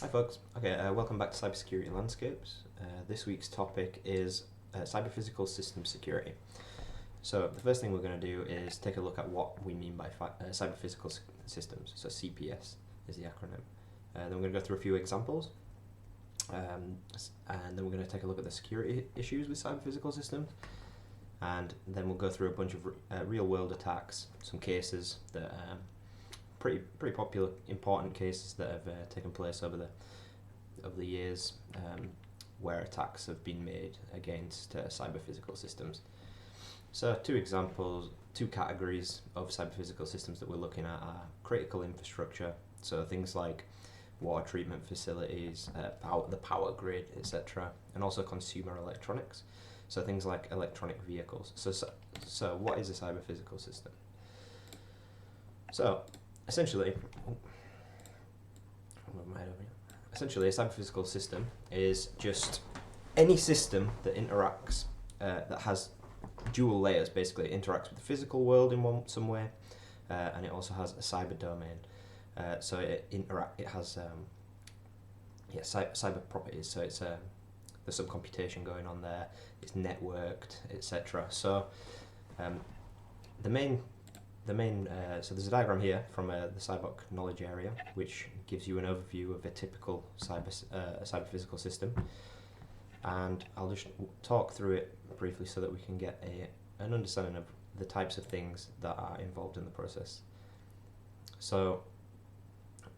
Hi folks. Okay, welcome back to Cybersecurity Landscapes. This week's topic is cyber-physical system security. So the first thing we're going to do is take a look at what we mean by cyber-physical systems. So CPS is the acronym. Then we're going to go through a few examples, and then we're going to take a look at the security issues with cyber-physical systems, and then we'll go through a bunch of real-world attacks, some cases that pretty popular, important cases that have taken place over the years, where attacks have been made against cyber-physical systems. So two categories of cyber-physical systems that we're looking at are critical infrastructure, so things like water treatment facilities, the power grid, etc., and also consumer electronics, so things like electronic vehicles. So what is a cyber-physical system? So essentially, a cyber-physical system is just any system that interacts, that has dual layers. Basically, it interacts with the physical world in some way, and it also has a cyber domain. So it has cyber properties. So it's there's some computation going on there. It's networked, etc. So so there's a diagram here from the cyber knowledge area, which gives you an overview of a typical cyber-physical system, and I'll just talk through it briefly so that we can get an understanding of the types of things that are involved in the process. So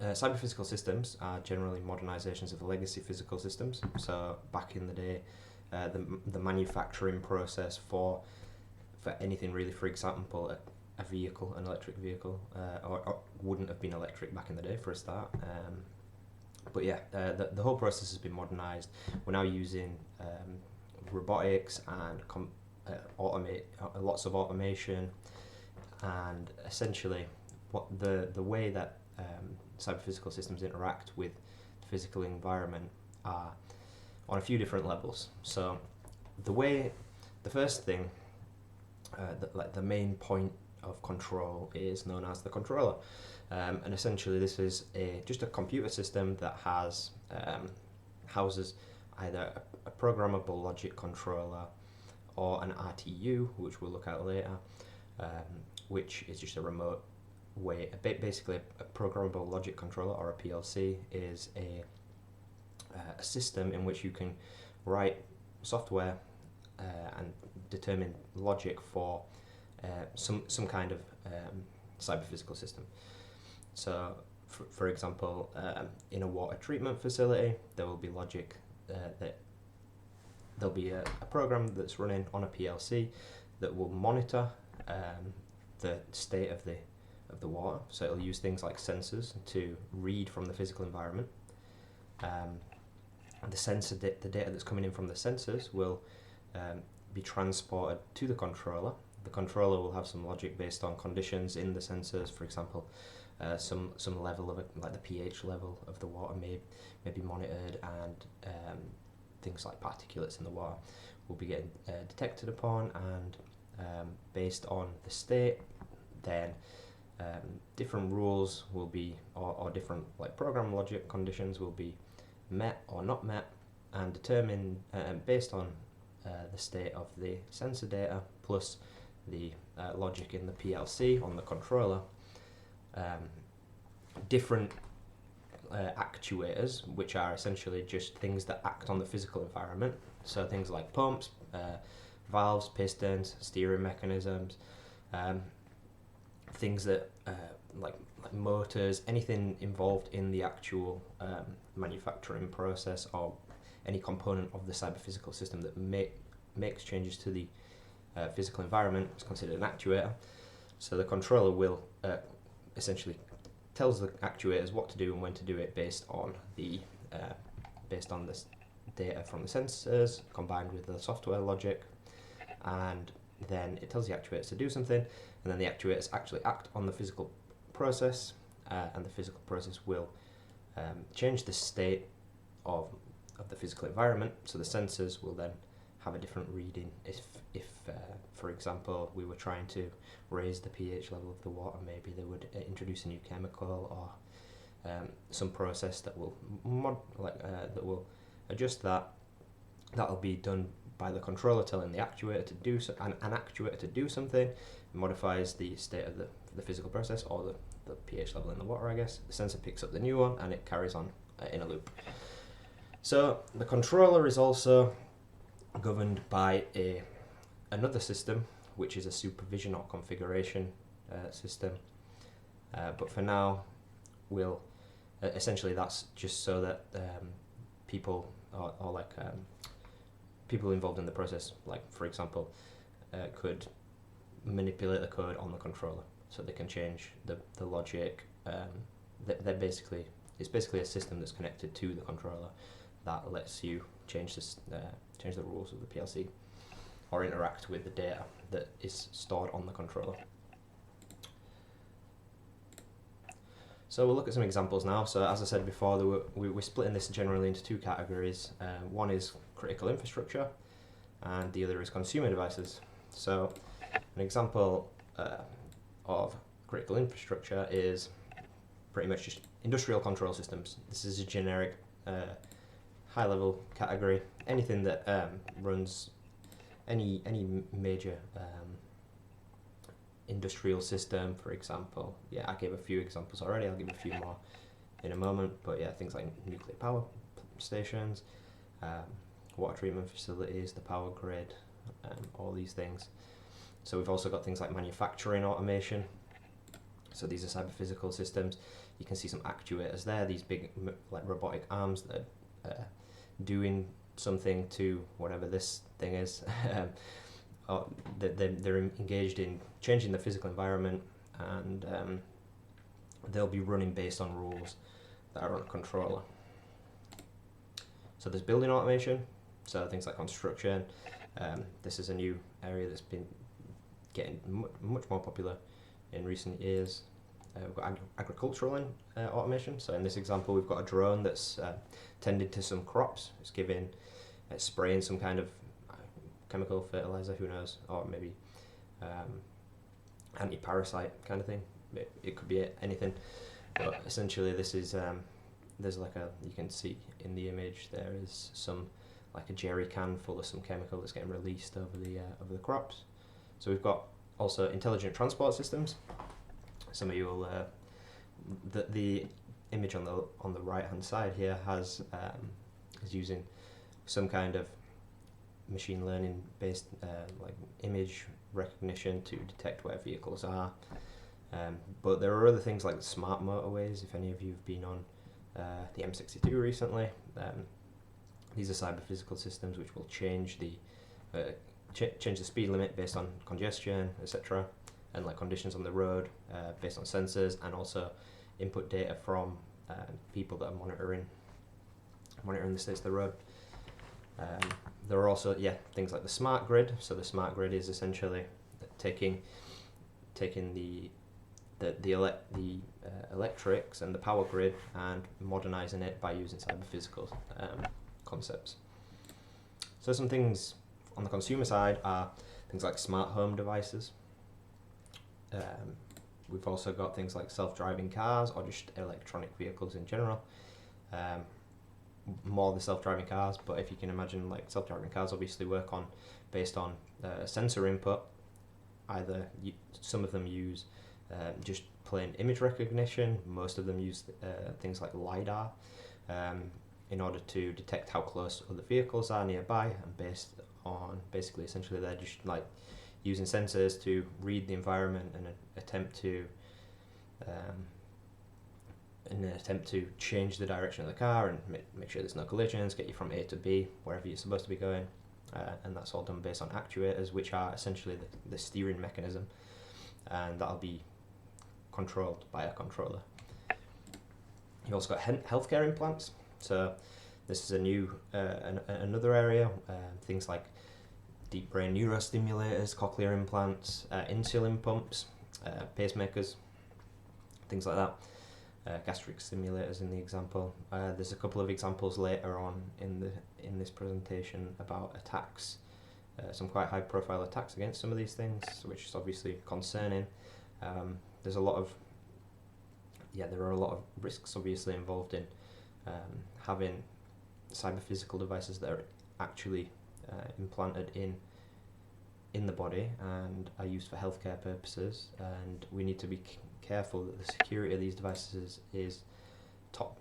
cyber-physical systems are generally modernizations of legacy physical systems. So back in the day, the manufacturing process for anything really, for example, a vehicle, an electric vehicle, or wouldn't have been electric back in the day for a start. But yeah, the whole process has been modernized. We're now using robotics and lots of automation, and essentially what the way that cyber-physical systems interact with the physical environment are on a few different levels. So the first thing, the main point of control is known as the controller, and essentially this is just a computer system that houses either a programmable logic controller or an RTU, which we'll look at later, which is just a remote way. Basically, a programmable logic controller, or a PLC, is a system in which you can write software and determine logic for some kind of cyber-physical system. So, for example, in a water treatment facility, there will be logic there'll be a program that's running on a PLC that will monitor the state of the water. So it'll use things like sensors to read from the physical environment. The data that's coming in from the sensors will be transported to the controller. The controller will have some logic based on conditions in the sensors. For example, some level of it, like the pH level of the water may be monitored, and things like particulates in the water will be getting detected upon, and based on the state, then different rules will be, or different like program logic conditions will be met or not met, and determined based on the state of the sensor data plus the logic in the PLC on the controller. Different actuators, which are essentially just things that act on the physical environment, so things like pumps, valves, pistons, steering mechanisms, things that like motors, anything involved in the actual manufacturing process, or any component of the cyber-physical system that makes changes to the physical environment is considered an actuator. So the controller will essentially tells the actuators what to do and when to do it based on the data from the sensors combined with the software logic, and then it tells the actuators to do something, and then the actuators actually act on the physical process, and the physical process will change the state of the physical environment. So the sensors will then have a different reading. If for example, we were trying to raise the pH level of the water, maybe they would introduce a new chemical, or some process that will that will adjust that. That'll be done by the controller telling the actuator to do an actuator to do something. It modifies the state of the physical process, or the pH level in the water, I guess. The sensor picks up the new one and it carries on in a loop. So the controller is also governed by another system, which is a supervision or configuration system. But for now, we'll essentially that's just so that people or people involved in the process, like for example, could manipulate the code on the controller, so they can change the logic. They're basically, it's basically a system that's connected to the controller that lets you change the rules of the PLC or interact with the data that is stored on the controller. So we'll look at some examples now. So as I said before, we're splitting this generally into two categories. One is critical infrastructure and the other is consumer devices. So an example of critical infrastructure is pretty much just industrial control systems. This is a generic high-level category. Anything that runs any major industrial system, for example. Yeah, I gave a few examples already. I'll give a few more in a moment. But yeah, things like nuclear power stations, water treatment facilities, the power grid, all these things. So we've also got things like manufacturing automation. So these are cyber-physical systems. You can see some actuators there, these big like robotic arms that are doing something to whatever this thing is. They're engaged in changing the physical environment, and they'll be running based on rules that are on a controller. So there's building automation, so things like construction. This is a new area that's been getting much more popular in recent years. We've got agricultural automation. So in this example, we've got a drone that's tended to some crops. It's spraying some kind of chemical fertilizer, who knows, or maybe anti-parasite kind of thing. It could be anything, but essentially this is there's like you can see in the image there is some like a jerry can full of some chemical that's getting released over the crops. So we've got also intelligent transport systems. Some of you will the image on the right hand side here is using some kind of machine learning based like image recognition to detect where vehicles are. But there are other things like smart motorways. If any of you have been on the M62 recently, these are cyber physical systems which will change the speed limit based on congestion, etc., and like conditions on the road based on sensors, and also input data from people that are monitoring the states of the road. There are also things like the smart grid. So the smart grid is essentially taking the electrics and the power grid and modernizing it by using cyber physical concepts. So some things on the consumer side are things like smart home devices. We've also got things like self-driving cars or just electronic vehicles in general. More the self-driving cars, but if you can imagine, like self-driving cars obviously work based on sensor input. Either some of them use just plain image recognition. Most of them use things like LiDAR in order to detect how close other vehicles are nearby, and based on basically essentially they're just like using sensors to read the environment and attempt to change the direction of the car and make sure there's no collisions, get you from A to B, wherever you're supposed to be going. And that's all done based on actuators, which are essentially the steering mechanism, and that'll be controlled by a controller. You've also got healthcare implants. So this is another area, things like deep brain neurostimulators, cochlear implants, insulin pumps, pacemakers, things like that. Gastric stimulators in the example. There's a couple of examples later on in this presentation about attacks, some quite high profile attacks against some of these things, which is obviously concerning. There's a lot of yeah, there are a lot of risks obviously involved in having cyber-physical devices that are actually implanted in the body and are used for healthcare purposes, and we need to be careful that the security of these devices is top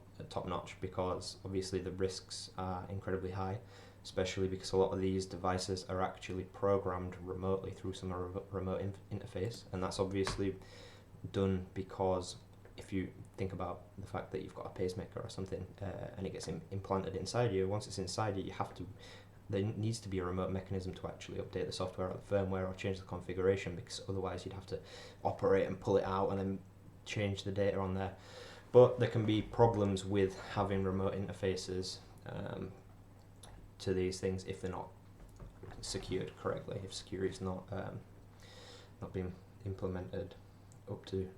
notch, because obviously the risks are incredibly high, especially because a lot of these devices are actually programmed remotely through some remote interface, and that's obviously done because if you think about the fact that you've got a pacemaker or something and it gets implanted inside you, once it's inside you, there needs to be a remote mechanism to actually update the software or the firmware or change the configuration, because otherwise you'd have to operate and pull it out and then change the data on there. But there can be problems with having remote interfaces to these things if they're not secured correctly, if security is not being implemented up to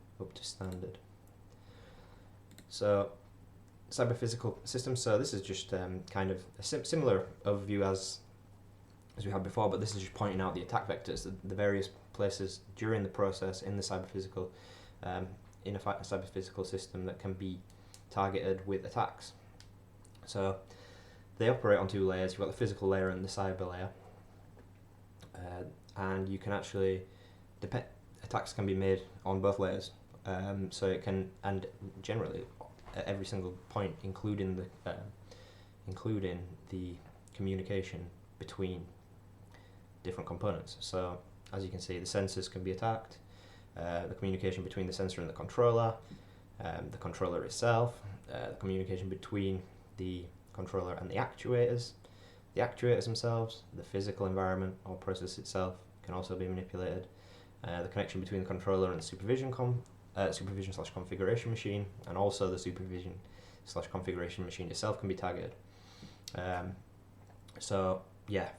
standard. So cyber-physical systems, so this is just kind of a similar overview as we had before, but this is just pointing out the attack vectors, the various places during the process in the cyber-physical in a cyber-physical system that can be targeted with attacks. So they operate on two layers. You've got the physical layer and the cyber layer, and you can actually attacks can be made on both layers. So it can, and generally at every single point, including the communication between different components. So as you can see, the sensors can be attacked, the communication between the sensor and the controller itself, the communication between the controller and the actuators themselves, the physical environment or process itself can also be manipulated, the connection between the controller and the supervision/configuration machine, and also the supervision/configuration machine itself can be targeted. So yeah,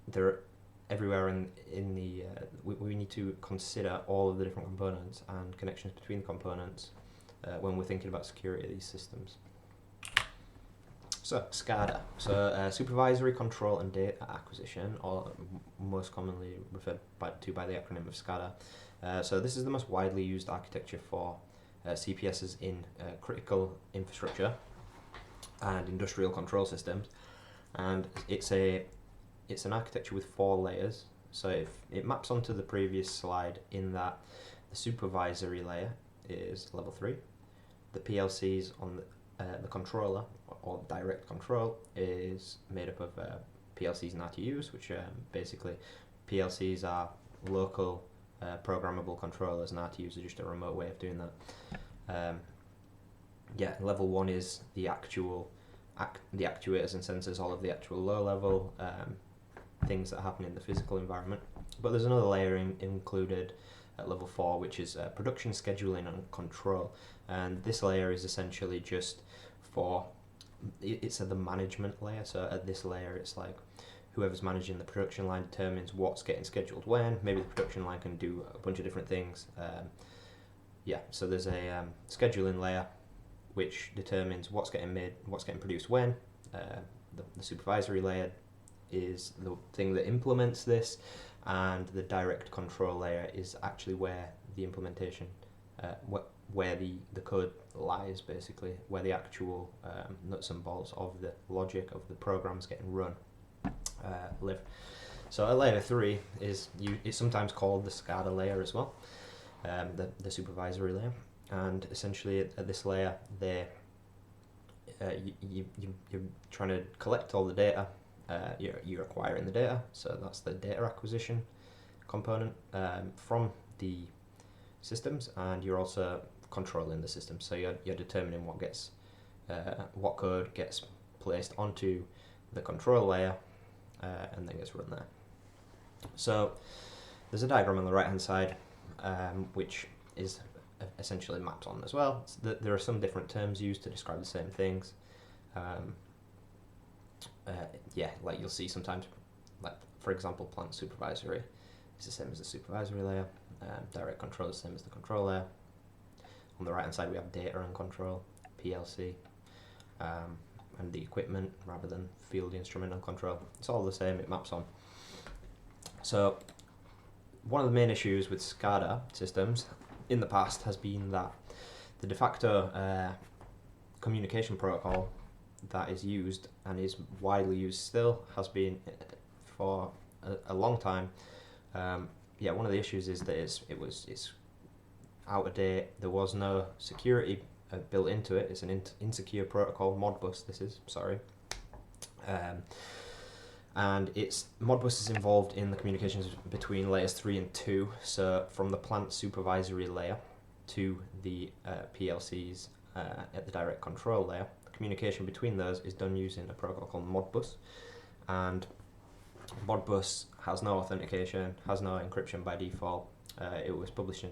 they're everywhere in the. We need to consider all of the different components and connections between the components when we're thinking about security of these systems. So SCADA, supervisory control and data acquisition, or most commonly referred to by the acronym of SCADA. So this is the most widely used architecture for CPSs in critical infrastructure and industrial control systems, and it's an architecture with 4 layers. So it maps onto the previous slide in that the supervisory layer is level 3, the PLCs on the controller or direct control is made up of PLCs and RTUs, which basically PLCs are local programmable controllers, and RTUs are just a remote way of doing that. Level 1 is the actual the actuators and sensors, all of the actual low level things that happen in the physical environment. But there's another layer included at level 4, which is production scheduling and control, and this layer is essentially just for it's the management layer. So at this layer it's like whoever's managing the production line determines what's getting scheduled when. Maybe the production line can do a bunch of different things. So there's a scheduling layer which determines what's getting made, what's getting produced when. The supervisory layer is the thing that implements this, and the direct control layer is actually where the implementation, where the code lies, basically, where the actual nuts and bolts of the logic of the programs getting run live. So a layer 3 it's sometimes called the SCADA layer as well, the supervisory layer, and essentially at this layer you're trying to collect all the data. You're acquiring the data, so that's the data acquisition component from the systems, and you're also controlling the system. So you're determining what code gets placed onto the control layer and then gets run there. So there's a diagram on the right hand side which is essentially mapped on as well. There are some different terms used to describe the same things. Like you'll see sometimes, like for example, plant supervisory is the same as the supervisory layer. Direct control is the same as the control layer. On the right hand side we have data and control, PLC, and the equipment rather than field instrument and control. It's all the same, it maps on. So one of the main issues with SCADA systems in the past has been that the de facto communication protocol that is used and is widely used still, has been for a long time. Yeah, one of the issues is that it's out of date. There was no security built into it. It's an insecure protocol, Modbus. This is and it's Modbus is involved in the communications between layers 3 and 2. So from the plant supervisory layer to the PLCs at the direct control layer, the communication between those is done using a protocol called Modbus, and Modbus has no authentication, has no encryption by default. It was published in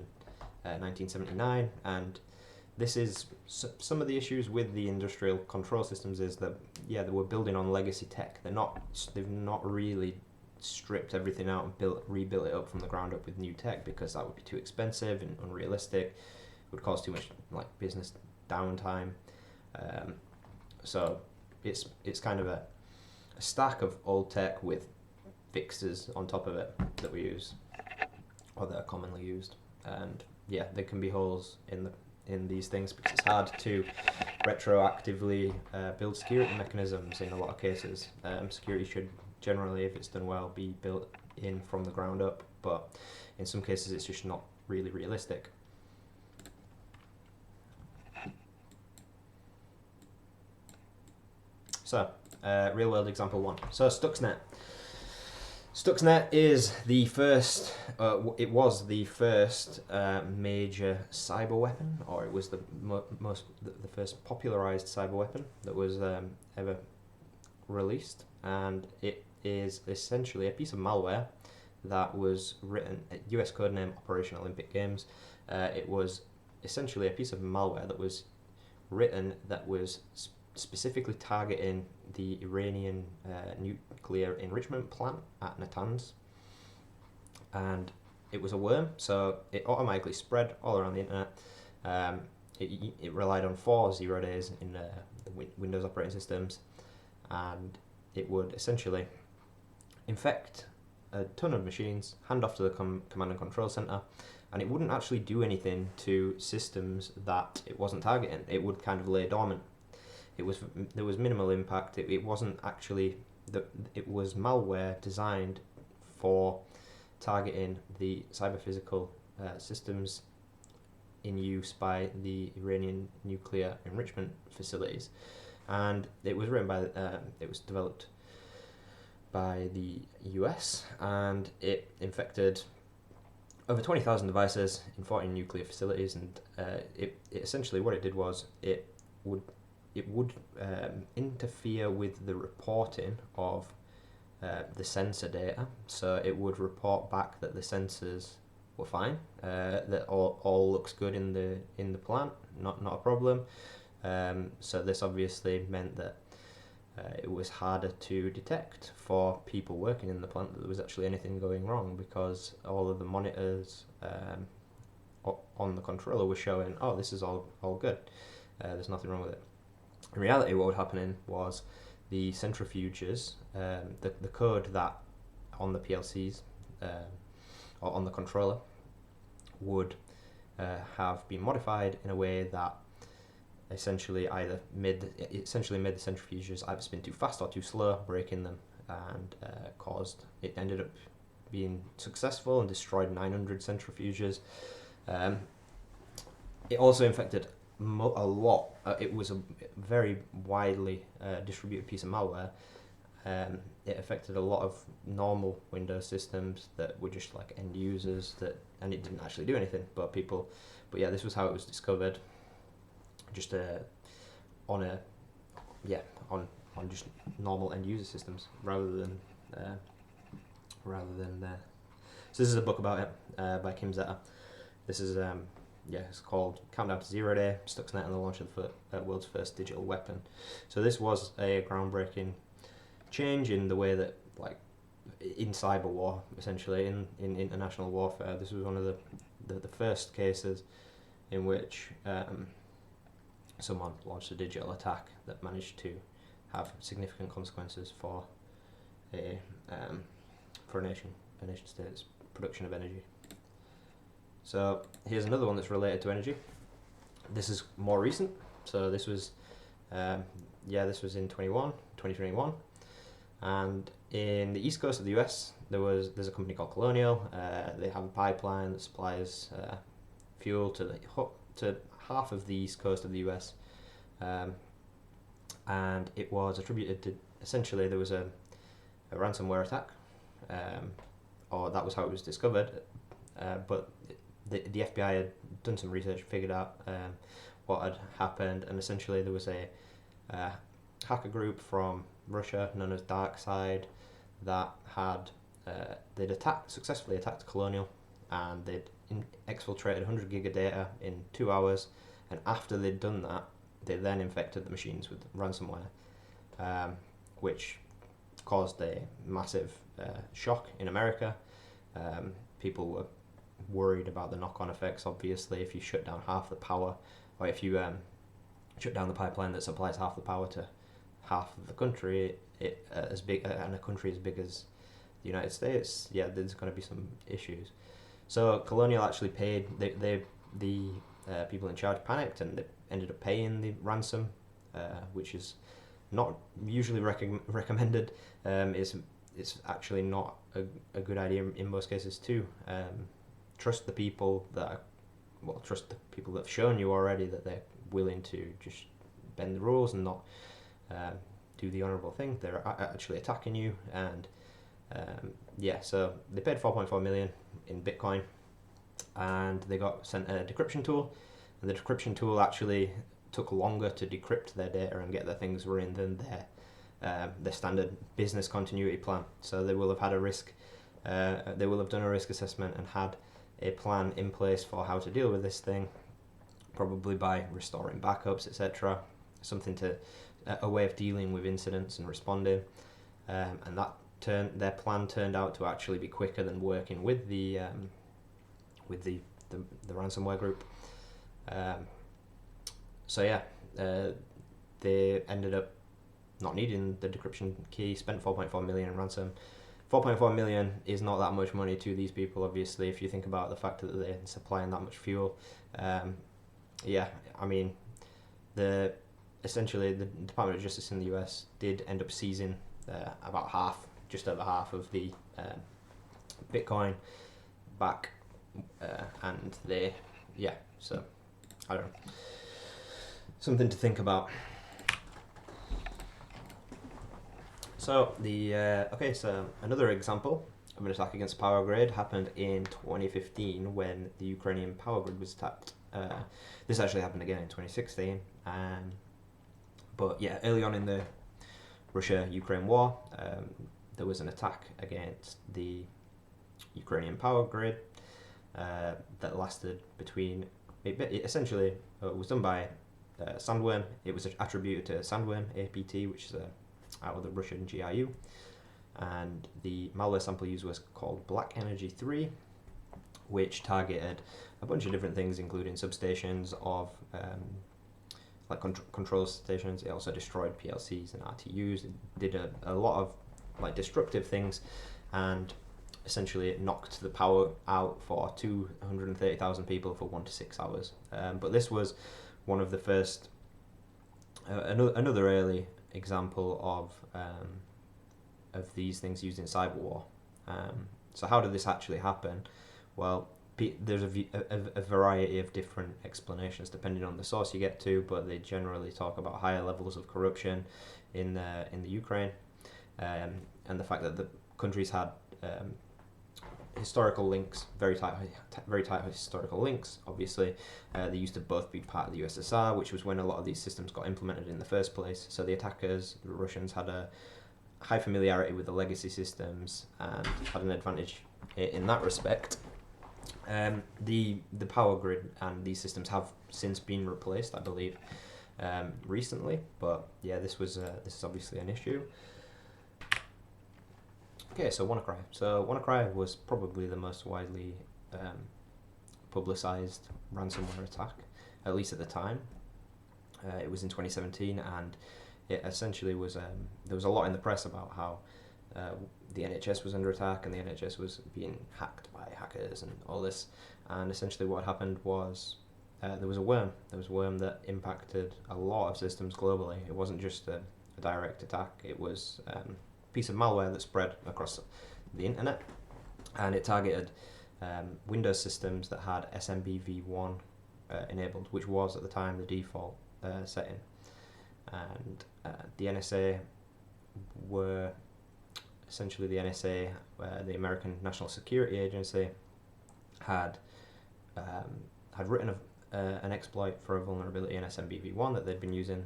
1979, and this is some of the issues with the industrial control systems is that they were building on legacy tech. They've not really stripped everything out and rebuilt it up from the ground up with new tech, because that would be too expensive and unrealistic. It would cause too much business downtime. So it's kind of a stack of old tech with fixes on top of it that we use, or that are commonly used. And yeah, there can be holes in these things because it's hard to retroactively build security mechanisms in a lot of cases. Security should generally, if it's done well, be built in from the ground up, but in some cases it's just not really realistic. So, real world example 1. So Stuxnet. Stuxnet is the first, it was the first major cyber weapon, or it was the first popularized cyber weapon that was ever released, and it is essentially a piece of malware that was written at US codename Operation Olympic Games. It was essentially a piece of malware that was written that was specifically targeting the Iranian nuclear enrichment plant at Natanz, and it was a worm, so it automatically spread all around the internet. It relied on 4 0 days in the Windows operating systems, and it would essentially infect a ton of machines, hand off to the command and control center, and it wouldn't actually do anything to systems that it wasn't targeting. It would kind of lay dormant. There was minimal impact. It wasn't actually it was malware designed for targeting the cyber-physical systems in use by the Iranian nuclear enrichment facilities, and it was written by it was developed by the US, and it infected over 20,000 devices in 14 nuclear facilities, and it essentially what it did was it would interfere with the reporting of the sensor data. So it would report back that the sensors were fine, that all looks good in the plant, not a problem. So this obviously meant that it was harder to detect for people working in the plant that there was actually anything going wrong, because all of the monitors on the controller were showing, oh, this is all good, there's nothing wrong with it. In reality, what was happening was the centrifuges, the code that on the PLCs or on the controller would have been modified in a way that essentially made the centrifuges either spin too fast or too slow, breaking them, and it ended up being successful and destroyed 900 centrifuges. It also infected a lot. It was a very widely distributed piece of malware. It affected a lot of normal Windows systems that were just like end users, and it didn't actually do anything. But yeah, this was how it was discovered. Just on just normal end user systems rather than. So this is a book about it by Kim Zeta. This is it's called Countdown to Zero Day, Stuxnet and the Launch of the world's first digital weapon. So this was a groundbreaking change in the way that, in cyber war, essentially, in international warfare. This was one of the first cases in which someone launched a digital attack that managed to have significant consequences for a nation state's production of energy. So here's another one that's related to energy. This is more recent. So this was, this was in 2021, and in the east coast of the US, there's a company called Colonial. They have a pipeline that supplies fuel to half of the east coast of the US, and it was attributed to, essentially there was a ransomware attack, or that was how it was discovered. But the FBI had done some research, figured out what had happened, and essentially there was a hacker group from Russia known as DarkSide that had they'd successfully attacked Colonial, and they'd exfiltrated 100 gig of data in 2 hours. And after they'd done that, they then infected the machines with ransomware, which caused a massive shock in America. People were worried about the knock-on effects. Obviously, if you shut down half the power, or if you shut down the pipeline that supplies half the power to half of the country, as big and a country as big as the United States, there's going to be some issues. So Colonial actually paid the people in charge panicked, and they ended up paying the ransom, which is not usually recommended. It's actually not a good idea in most cases too. Trust the people that have shown you already that they're willing to just bend the rules and not do the honourable thing. They're actually attacking you, and so they paid 4.4 million in Bitcoin, and they got sent a decryption tool, and the decryption tool actually took longer to decrypt their data and get their things running than their standard business continuity plan. So they will have had they will have done a risk assessment and had a plan in place for how to deal with this thing, probably by restoring backups, etc. A way of dealing with incidents and responding, and their plan turned out to actually be quicker than working with the ransomware group. They ended up not needing the decryption key, spent 4.4 million in ransom. 4.4 million is not that much money to these people, obviously, if you think about the fact that they're supplying that much fuel. Essentially the Department of Justice in the US did end up seizing just over half of the Bitcoin back, and so I don't know, something to think about. So so another example of an attack against power grid happened in 2015 when the Ukrainian power grid was attacked. This actually happened again in 2016, early on in the Russia-Ukraine war, there was an attack against the Ukrainian power grid that lasted it was done by Sandworm. It was attributed to Sandworm APT, which is out of the Russian GRU, and the malware sample used was called Black Energy 3, which targeted a bunch of different things, including substations of control stations. It also destroyed PLCs and RTUs. It did a lot of destructive things, and essentially it knocked the power out for 230,000 people for 1 to 6 hours. But this was one of the first, another early example of these things used in cyber war. So how did this actually happen? Well, there's a variety of different explanations depending on the source you get to, but they generally talk about higher levels of corruption in the Ukraine, and the fact that the countries had historical links, very tight historical links. Obviously, they used to both be part of the USSR, which was when a lot of these systems got implemented in the first place. So the attackers, the Russians, had a high familiarity with the legacy systems and had an advantage in that respect. The power grid and these systems have since been replaced, I believe, recently. But this is obviously an issue. Okay, so WannaCry. So WannaCry was probably the most widely publicized ransomware attack, at least at the time. It was in 2017, and it essentially was there was a lot in the press about how the NHS was under attack and the NHS was being hacked by hackers and all this. And essentially what happened was there was a worm. There was a worm that impacted a lot of systems globally. It wasn't just a direct attack. It was a piece of malware that spread across the internet, and it targeted Windows systems that had SMBv1 enabled, which was at the time the default setting. And the NSA were essentially the NSA, the American National Security Agency, had written an exploit for a vulnerability in SMBv1 that they'd been using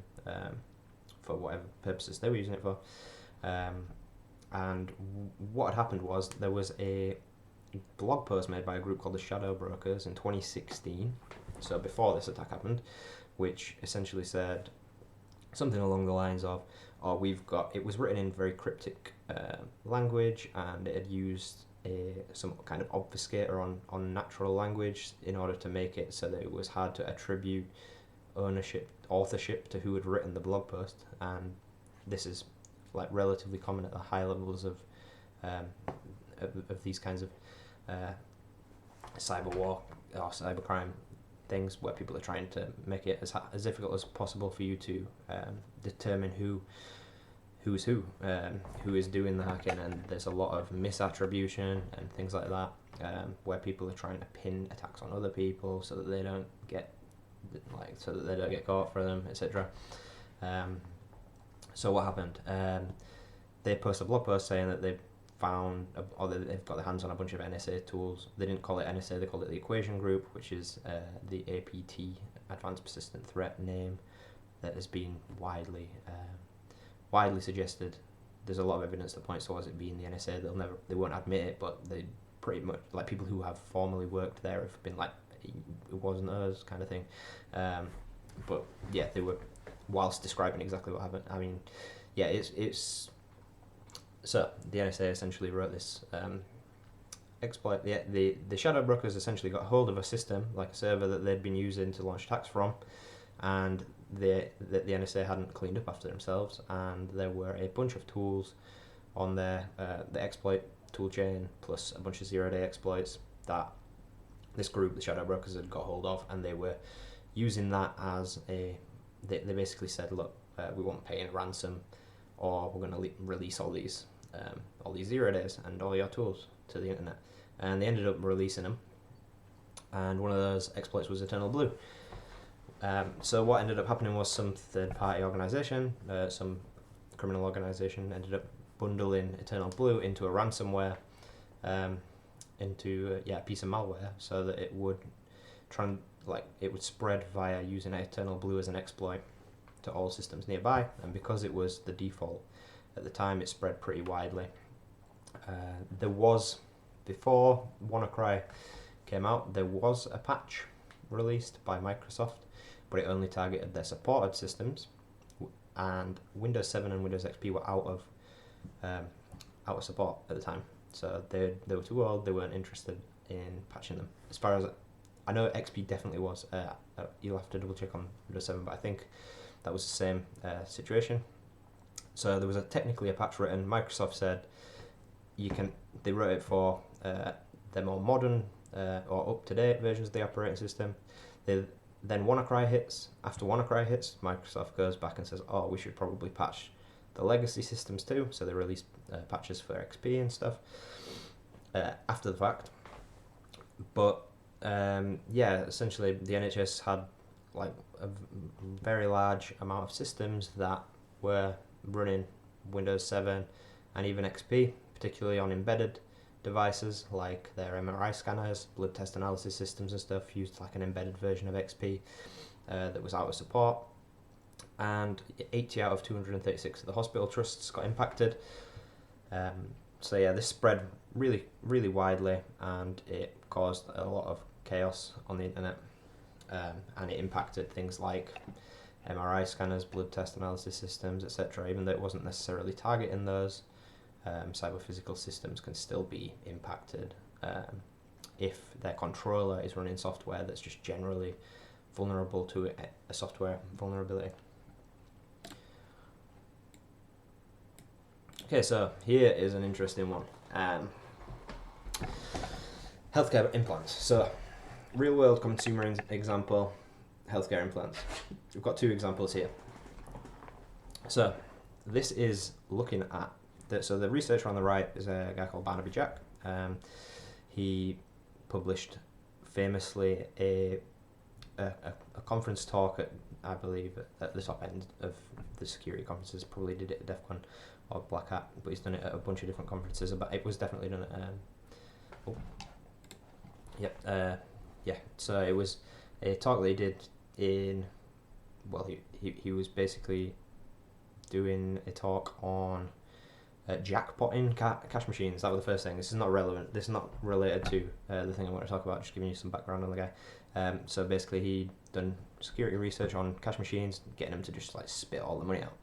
for whatever purposes they were using it for. And what had happened was there was a blog post made by a group called the Shadow Brokers in 2016, so before this attack happened, which essentially said something along the lines of, it was written in very cryptic language, and it had used some kind of obfuscator on natural language in order to make it so that it was hard to attribute authorship to who had written the blog post. And this is like relatively common at the high levels of these kinds of cyber war or cybercrime things, where people are trying to make it as difficult as possible for you to determine who is doing the hacking. And there's a lot of misattribution and things like that, where people are trying to pin attacks on other people so that they don't get caught for them, etc. So what happened? They posted a blog post saying that they've got their hands on a bunch of NSA tools. They didn't call it NSA, they called it the Equation Group, which is the APT, Advanced Persistent Threat name, that has been widely suggested. There's a lot of evidence that points towards it being the NSA. They won't admit it, but they pretty much, like, people who have formally worked there have been like, it wasn't us, kind of thing. But yeah, they were, whilst describing exactly what happened. I mean, yeah, it's so the NSA essentially wrote this exploit. The Shadow Brokers essentially got hold of a system, like a server that they'd been using to launch attacks from, and the NSA hadn't cleaned up after themselves, and there were a bunch of tools on there, the exploit toolchain, plus a bunch of zero-day exploits that this group, the Shadow Brokers, had got hold of, and they were using that as they basically said, look, we won't pay a ransom, or we're going to release all these 0 days and all your tools to the internet. And they ended up releasing them, and one of those exploits was Eternal Blue. So what ended up happening was some third-party organisation, some criminal organisation, ended up bundling Eternal Blue into a ransomware, into a piece of malware, so that it would spread via using Eternal Blue as an exploit to all systems nearby. And because it was the default at the time, it spread pretty widely. There was, before WannaCry came out, there was a patch released by Microsoft, but it only targeted their supported systems, and Windows 7 and Windows XP were out of support at the time. So they were too old, they weren't interested in patching them. As far as I know, XP definitely was. You'll have to double check on Windows 7, but I think that was the same situation. So there was technically a patch written. Microsoft said they wrote it for the more modern or up-to-date versions of the operating system. Then WannaCry hits. After WannaCry hits, Microsoft goes back and says, oh, we should probably patch the legacy systems too. So they released patches for XP and stuff after the fact. But essentially the NHS had like a very large amount of systems that were running Windows 7 and even XP, particularly on embedded devices like their MRI scanners, blood test analysis systems and stuff, used like an embedded version of XP that was out of support. And 80 out of 236 of the hospital trusts got impacted. So yeah, this spread really, really widely, and it caused a lot of chaos on the internet, and it impacted things like MRI scanners, blood test analysis systems, etc. Even though it wasn't necessarily targeting those, cyber physical systems can still be impacted if their controller is running software that's just generally vulnerable to a software vulnerability. Okay, so here is an interesting one. Healthcare implants. So, real world consumer example. healthcare implants. We've got two examples here. So this is looking at so the researcher on the right is a guy called Barnaby Jack. He published famously a conference talk at, I believe, at the top end of the security conferences. Probably did it at DEF CON or Black Hat, but he's done it at a bunch of different conferences. But it was definitely done at so it was a talk that he did in, well, he was basically doing a talk on jackpotting cash machines. That was the first thing. This is not relevant. This is not related to the thing I want to talk about. Just giving you some background on the guy. So basically, he'd done security research on cash machines, getting them to just like spit all the money out.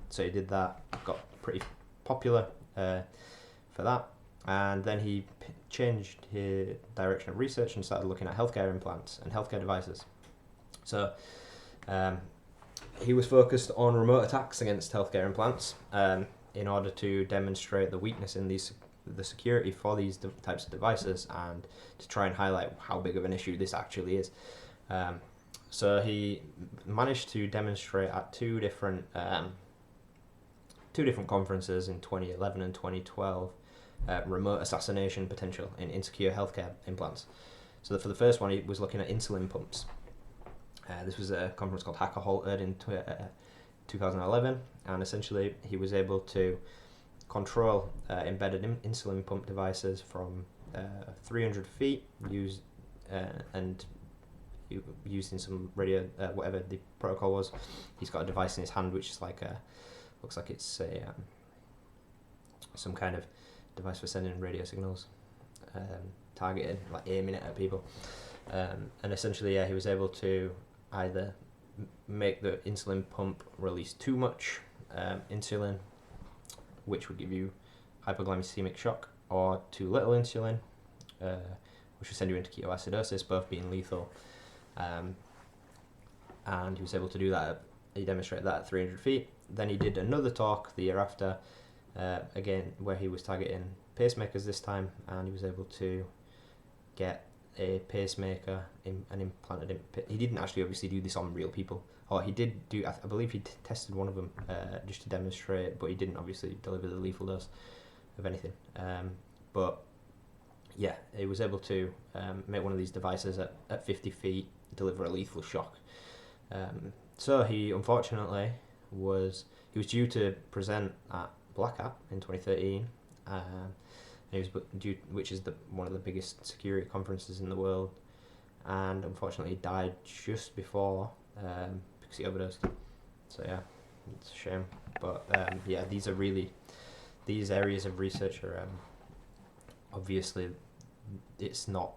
So he did that. Got pretty popular for that, and then he changed his direction of research and started looking at healthcare implants and healthcare devices. So he was focused on remote attacks against healthcare implants in order to demonstrate the weakness in the security for these types of devices and to try and highlight how big of an issue this actually is. So he managed to demonstrate at two different conferences in 2011 and 2012 remote assassination potential in insecure healthcare implants. So for the first one, he was looking at insulin pumps. This was a conference called Hacker Halted in 2011, and essentially he was able to control embedded insulin pump devices from 300 feet using some radio, whatever the protocol was. He's got a device in his hand which is like looks like it's some kind of device for sending radio signals, targeted, like aiming it at people. And essentially, he was able to either make the insulin pump release too much insulin, which would give you hypoglycemic shock, or too little insulin, which would send you into ketoacidosis, both being lethal. And he was able to do that. He demonstrated that at 300 feet. Then he did another talk the year after, again, where he was targeting pacemakers this time, and he was able to get a pacemaker and implanted in. He didn't actually obviously do this on real people, or he did do. I believe he tested one of them just to demonstrate, but he didn't obviously deliver the lethal dose of anything. But yeah, he was able to make one of these devices at 50 feet deliver a lethal shock. So he unfortunately was due to present at Black Hat in 2013. He was due, which is one of the biggest security conferences in the world, and unfortunately he died just before because he overdosed. So yeah, it's a shame. But yeah, these areas of research are obviously, it's not.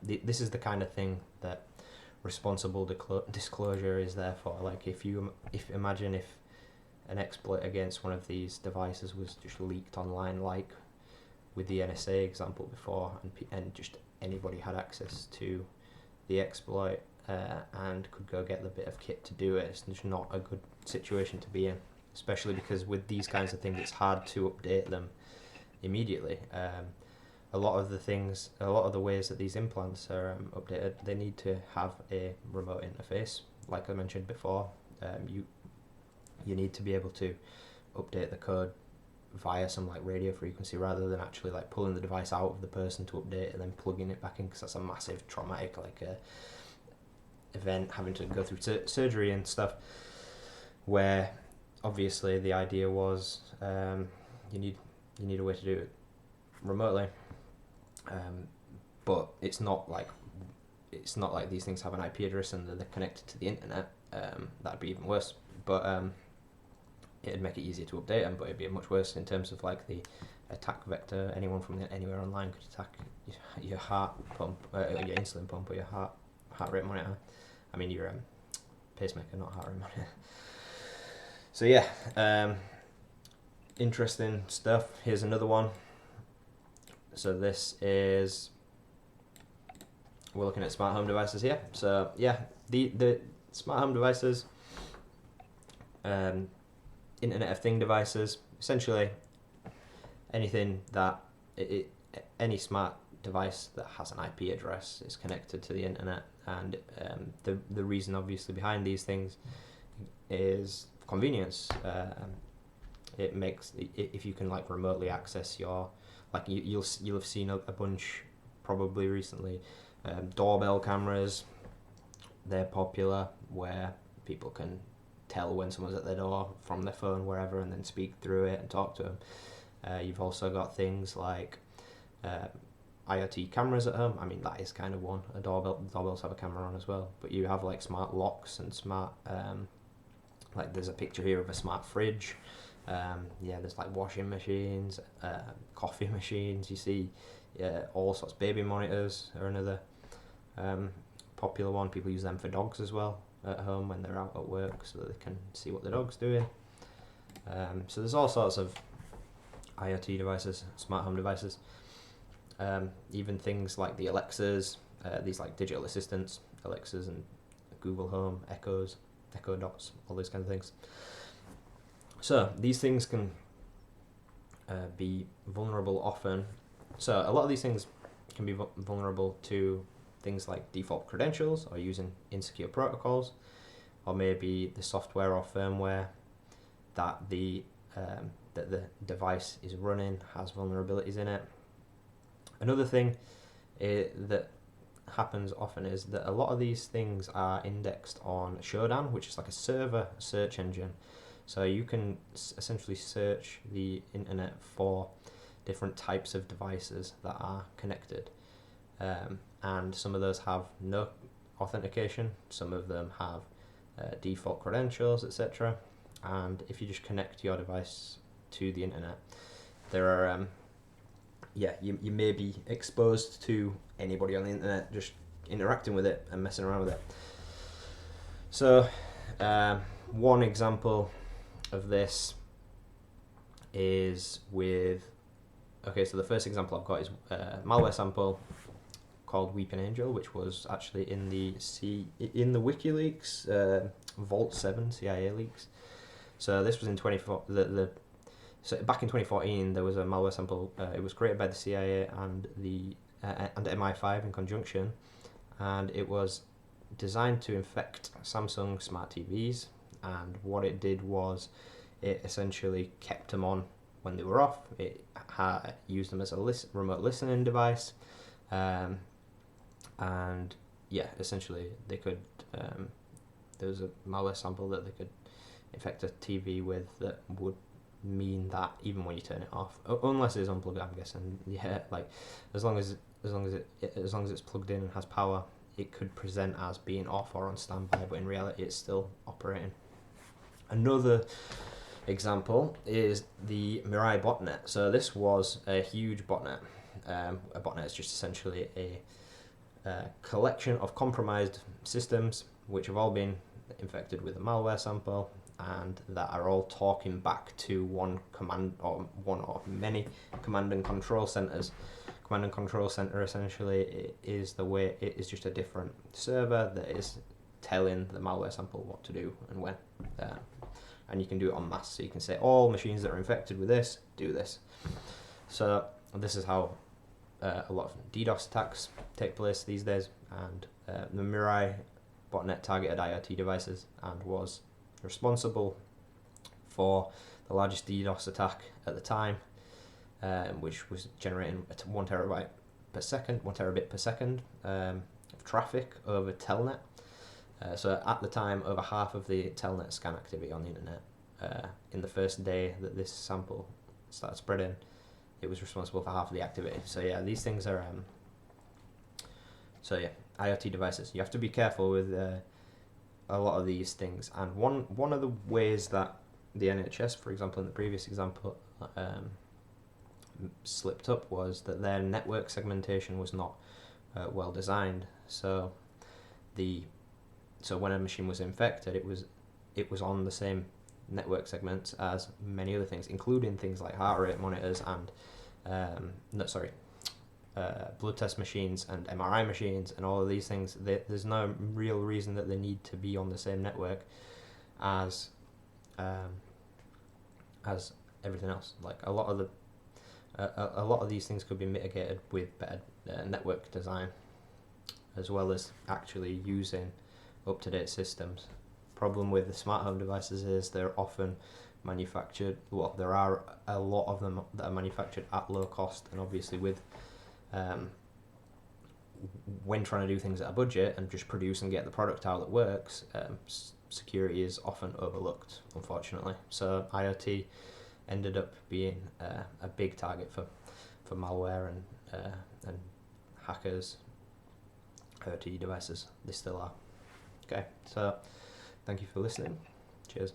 This is the kind of thing that responsible disclosure is there for. Like imagine if an exploit against one of these devices was just leaked online, like with the NSA example before, and just anybody had access to the exploit and could go get the bit of kit to do it. It's just not a good situation to be in, especially because with these kinds of things it's hard to update them immediately. A lot of the ways that these implants are updated, they need to have a remote interface. Like I mentioned before, you need to be able to update the code via some like radio frequency rather than actually like pulling the device out of the person to update and then plugging it back in, because that's a massive traumatic event, having to go through surgery and stuff, where obviously the idea was you need a way to do it remotely, but it's not like these things have an IP address and they're connected to the internet. That'd be even worse, but it'd make it easier to update them, but it'd be much worse in terms of like the attack vector. Anyone from anywhere online could attack your heart pump, your insulin pump, or your heart rate monitor. I mean your pacemaker, not heart rate monitor. So yeah, interesting stuff. Here's another one. So this is, we're looking at smart home devices here. So yeah, the smart home devices, Internet of Thing devices, essentially anything that any smart device that has an IP address is connected to the internet. and the reason obviously behind these things is convenience. It makes if you can like remotely access your like you'll have seen a bunch probably recently, doorbell cameras. They're popular where people can tell when someone's at their door from their phone wherever and then speak through it and talk to them. You've also got things like IoT cameras at home. I mean, that is kind of one. Doorbells have a camera on as well. But you have like smart locks and smart, like there's a picture here of a smart fridge. There's like washing machines, coffee machines. You see, all sorts. Baby monitors are another popular one. People use them for dogs as well at home when they're out at work, so that they can see what the dog's doing. So there's all sorts of IoT devices, smart home devices. Even things like the Alexas, these like digital assistants, Alexas and Google Home, Echoes, Echo Dots, all those kind of things. So these things can be vulnerable often. So a lot of these things can be vulnerable to things like default credentials or using insecure protocols, or maybe the software or firmware that the device is running has vulnerabilities in it. Another thing that happens often is that a lot of these things are indexed on Shodan, which is like a server search engine. So you can essentially search the internet for different types of devices that are connected. And some of those have no authentication, some of them have default credentials, etc. And if you just connect your device to the internet, there are you may be exposed to anybody on the internet just interacting with it and messing around with it. So one example of this is with, so the first example I've got is a malware sample called Weeping Angel, which was actually in the WikiLeaks Vault 7 CIA leaks. So this was in So back in 2014, there was a malware sample. It was created by the CIA and and MI5 in conjunction, and it was designed to infect Samsung smart TVs. And what it did was, it essentially kept them on when they were off. It used them as a remote listening device, and essentially they could. There was a malware sample that they could infect a TV with that would mean that even when you turn it off, unless it's unplugged, I'm guessing, like as long as it's plugged in and has power, it could present as being off or on standby, but in reality it's still operating. Another example is the Mirai botnet. So this was a huge botnet. A botnet is just essentially a collection of compromised systems which have all been infected with a malware sample, and that are all talking back to one or many command and control centers. Command and control center essentially is just a different server that is telling the malware sample what to do and when. And you can do it en masse. So you can say all machines that are infected with this do this. So this is how a lot of DDoS attacks take place these days, and the Mirai botnet targeted IoT devices and was responsible for the largest DDoS attack at the time, which was generating 1 terabit per second of traffic over Telnet. So at the time, over half of the Telnet scan activity on the internet, in the first day that this sample started spreading, it was responsible for half of the activity. So these things are IoT devices. You have to be careful with a lot of these things, and one of the ways that the NHS, for example, in the previous example, slipped up was that their network segmentation was not well designed. So when a machine was infected, it was on the same network segments as many other things, including things like heart rate monitors and blood test machines and MRI machines and all of these things. There's no real reason that they need to be on the same network as everything else. Like a lot of these things could be mitigated with better network design. as well as actually using up-to-date systems. Problem with the smart home devices is they're often manufactured, well, there are a lot of them that are manufactured at low cost, and obviously with when trying to do things at a budget and just produce and get the product out that works, security is often overlooked, unfortunately. So IoT ended up being a big target for malware and hackers. IoT devices, they still are. Okay, so thank you for listening. Cheers.